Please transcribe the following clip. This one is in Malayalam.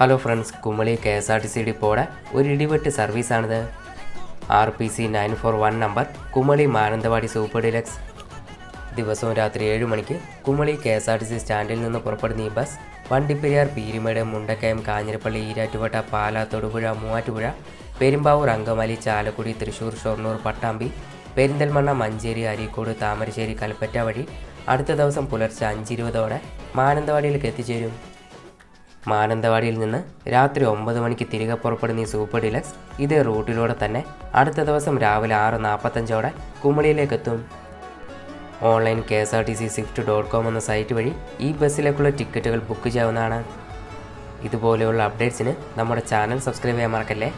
ഹലോ ഫ്രണ്ട്സ്, കുമളി KSRTC ഡിപ്പോയുടെ ഒരു ഇടിവെട്ട് സർവീസാണിത്. RPC 941 number, Kumily Mananthavady super deluxe. ദിവസവും രാത്രി 7 മണിക്ക് കുമളി KSRTC സ്റ്റാൻഡിൽ നിന്ന് പുറപ്പെടുന്ന ഈ ബസ് വണ്ടിപ്പെരിയാർ, പീരുമേട്, മുണ്ടക്കയം, കാഞ്ഞിരപ്പള്ളി, ഈരാറ്റുപേട്ട, പാലാ, തൊടുപുഴ, മൂവാറ്റുപുഴ, പെരുമ്പാവൂർ, അങ്കമാലി, ചാലക്കുടി, തൃശ്ശൂർ, ഷൊർണൂർ, പട്ടാമ്പി, പെരിന്തൽമണ്ണ, മഞ്ചേരി, അരീക്കോട്, താമരശ്ശേരി, കൽപ്പറ്റ വഴി അടുത്ത ദിവസം പുലർച്ചെ 5:20 മാനന്തവാടിയിലേക്ക് എത്തിച്ചേരും. മാനന്തവാടിയിൽ നിന്ന് രാത്രി 9 മണിക്ക് തിരികെ പുറപ്പെടുന്ന ഈ സൂപ്പർ ഡീലക്സ് ഇതേ റൂട്ടിലൂടെ തന്നെ അടുത്ത ദിവസം രാവിലെ 6:45 കുമളിയിലേക്ക് എത്തും. ഓൺലൈൻ KSRTCSwift.com എന്ന സൈറ്റ് വഴി ഈ ബസ്സിലേക്കുള്ള ടിക്കറ്റുകൾ ബുക്ക് ചെയ്യാവുന്നതാണ്. ഇതുപോലെയുള്ള അപ്ഡേറ്റ്സിന് നമ്മുടെ ചാനൽ സബ്സ്ക്രൈബ് ചെയ്യാൻ മറക്കല്ലേ.